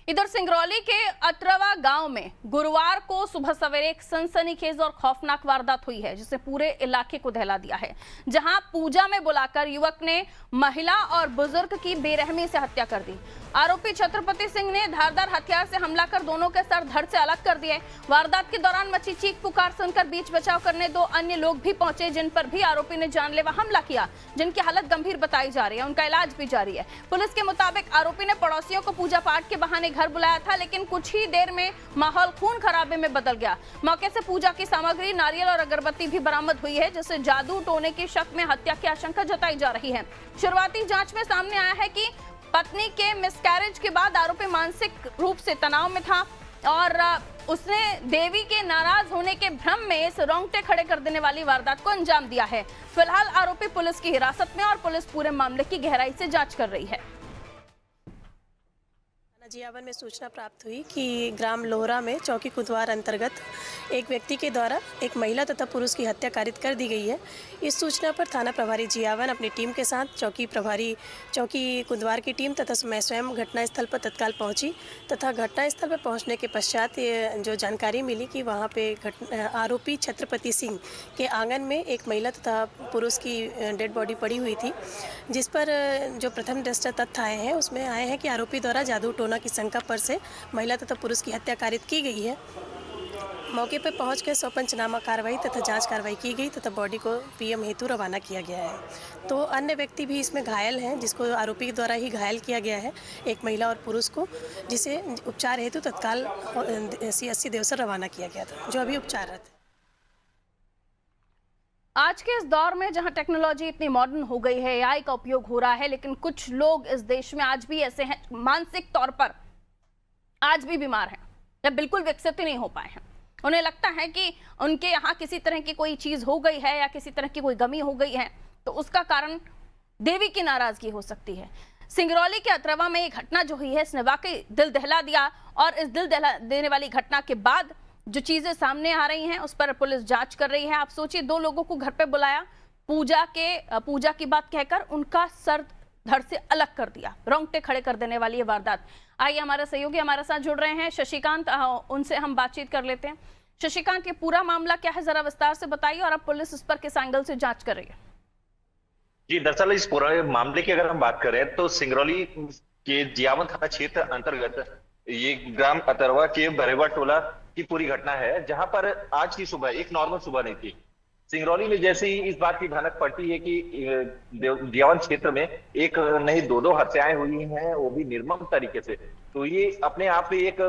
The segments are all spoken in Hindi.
इधर सिंगरौली के अतरवा गांव में गुरुवार को सुबह सवेरे एक सनसनीखेज और खौफनाक वारदात हुई है, जिसने पूरे इलाके को दहला दिया है। जहां पूजा में बुलाकर युवक ने महिला और बुजुर्ग की बेरहमी से हत्या कर दी। आरोपी छत्रपति सिंह ने धारदार हथियार से हमला कर दोनों के सर धड़ से अलग कर दिए। वारदात के दौरान मची चीख पुकार सुनकर बीच बचाव करने दो अन्य लोग भी पहुंचे, जिन पर भी आरोपी ने जानलेवा हमला किया, जिनकी हालत गंभीर बताई जा रही है। उनका इलाज भी जारी है। पुलिस के मुताबिक आरोपी ने पड़ोसियों को पूजा पाठ के बहाने घर बुलाया था, लेकिन कुछ ही देर में माहौल खून खराबे में बदल गया। मौके से पूजा की सामग्री, नारियल और अगरबत्ती भी बरामद हुई है, जिससे जादू टोने के शक में हत्या की आशंका जताई जा रही है। शुरुआती जांच में सामने आया है कि पत्नी के मिसकैरेज के बाद आरोपी मानसिक रूप से तनाव में था और उसने देवी के नाराज होने के भ्रम में इस रोंगटे खड़े कर देने वाली वारदात को अंजाम दिया है। फिलहाल आरोपी पुलिस की हिरासत में और पुलिस पूरे मामले की गहराई से जांच कर रही है। जियावन में सूचना प्राप्त हुई कि ग्राम लोहरा में चौकी कुदवार अंतर्गत एक व्यक्ति के द्वारा एक महिला तथा पुरुष की हत्या कारित कर दी गई है। इस सूचना पर थाना प्रभारी जियावन अपनी टीम के साथ चौकी कुदवार की टीम तथा मैं स्वयं घटनास्थल पर तत्काल पहुंची तथा घटनास्थल पर पहुंचने के पश्चात जो जानकारी मिली कि वहां पे आरोपी छत्रपति सिंह के आंगन में एक महिला तथा पुरुष की डेड बॉडी पड़ी हुई थी, जिस पर जो प्रथम दृष्टया तथ्य आए हैं उसमें आए हैं कि आरोपी द्वारा जादू टोना की शंका पर से महिला तथा पुरुष की हत्या कारित की गई है। मौके पर पहुंचकर 100 पंचनामा कार्रवाई तथा जांच कार्रवाई की गई तथा बॉडी को पीएम हेतु रवाना किया गया है। तो अन्य व्यक्ति भी इसमें घायल हैं, जिसको आरोपी द्वारा ही घायल किया गया है, एक महिला और पुरुष को, जिसे उपचार हेतु तत्काल CSC देवसर रवाना किया गया था, जो अभी उपचाररत है। आज के इस दौर में जहां टेक्नोलॉजी इतनी मॉडर्न हो गई है, AI का उपयोग हो रहा है, लेकिन कुछ लोग इस देश में आज भी ऐसे हैं, मानसिक तौर पर आज भी बीमार हैं या बिल्कुल विकसित ही नहीं हो पाए हैं। उन्हें लगता है कि उनके यहाँ किसी तरह की कोई चीज हो गई है या किसी तरह की कोई गमी हो गई है, तो उसका कारण देवी की नाराजगी हो सकती है। सिंगरौली के अतरवा में एक घटना जो हुई है, इसने वाकई दिल दहला दिया और इस दिल दहला देने वाली घटना के बाद जो चीजें सामने आ रही हैं उस पर पुलिस जांच कर रही है। आप सोचिए, 2 लोगों को घर पे बुलाया, पूजा की बात कहकर उनका सर धड़ से अलग कर दिया, रोंगटे खड़े कर देने वाली ये वारदात। आइए हमारे सहयोगी हमारे साथ जुड़ रहे हैं, शशिकांत, उनसे हम बातचीत कर लेते हैं। शशिकांत, ये पूरा मामला क्या है, जरा विस्तार से बताइए और अब पुलिस इस पर किस एंगल से जांच कर रही है? जी, दरअसल इस पूरे मामले की अगर हम बात करें तो सिंगरौली के जियावन थाना क्षेत्र अंतर्गत ये ग्राम अतरवा के बरेवा टोला की पूरी घटना है, जहां पर आज की सुबह एक नॉर्मल सुबह नहीं थी। सिंगरौली में जैसे ही इस बात की भनक पड़ती है कि जियावन क्षेत्र में एक नहीं 2 हत्याएं हुई हैं, वो भी निर्मम तरीके से, तो ये अपने आप में एक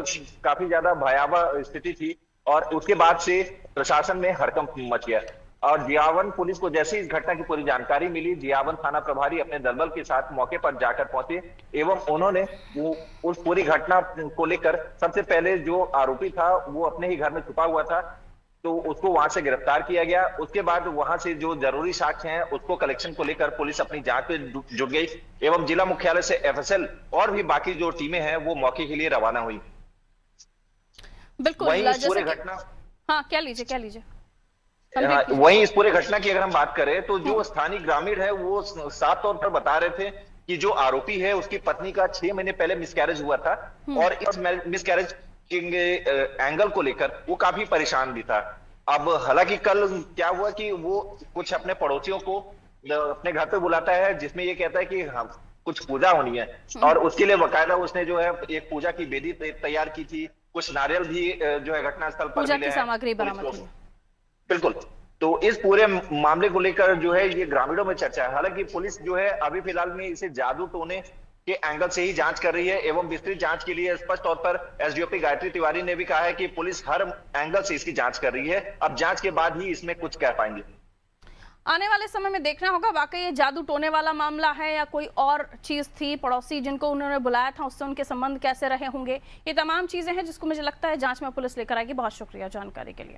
काफी ज्यादा भयावह स्थिति थी और उसके बाद से प्रशासन में हड़कंप मच गया। और जियावन पुलिस को जैसे इस घटना की पूरी जानकारी मिली, जियावन थाना प्रभारी अपने दलबल के साथ मौके पर जाकर पहुंचे एवं उन्होंने उस पूरी घटना को लेकर सबसे पहले जो आरोपी था वो अपने ही घर में छुपा हुआ था, तो उसको वहां से गिरफ्तार किया गया। उसके बाद वहां से जो जरूरी साक्ष्य हैं उसको कलेक्शन को लेकर पुलिस अपनी जांच में जुट गई एवं जिला मुख्यालय से FSL और भी बाकी जो टीमें हैं वो मौके के लिए रवाना हुई। बिल्कुल, वहीं इस पूरे घटना क्या लीजिए वहीं इस पूरे घटना की अगर हम बात करें तो जो स्थानीय ग्रामीण है वो साफ तौर पर बता रहे थे कि जो आरोपी है उसकी पत्नी का 6 महीने पहले मिसकैरेज हुआ था और इस मिसकैरेज के एंगल को लेकर वो काफी परेशान भी था। अब हालांकि कल क्या हुआ कि वो कुछ अपने पड़ोसियों को अपने घर पे बुलाता है, जिसमें ये कहता है कि हाँ, कुछ पूजा होनी है और उसके लिए बकायदा उसने जो है एक पूजा की वेदी तैयार की थी, कुछ नारियल भी जो है घटनास्थल पर पूजा की सामग्री बरामद हुई। बिल्कुल, तो इस पूरे मामले को लेकर जो है ये ग्रामीणों में चर्चा है। हालांकि पुलिस जो है अभी फिलहाल में इसे जादू टोने के एंगल से ही जांच कर रही है एवं विस्तृत जांच के लिए स्पष्ट तौर पर SDOP गायत्री तिवारी ने भी कहा है कि पुलिस हर एंगल से इसकी जांच कर रही है। अब जांच के बाद ही इसमें कुछ कह पाएंगे। आने वाले समय में देखना होगा वाकई ये जादू टोने वाला मामला है या कोई और चीज थी, पड़ोसी जिनको उन्होंने बुलाया था उससे उनके संबंध कैसे रहे होंगे, ये तमाम चीजें हैं जिसको मुझे लगता है जांच में पुलिस लेकर आएगी। बहुत शुक्रिया जानकारी के लिए।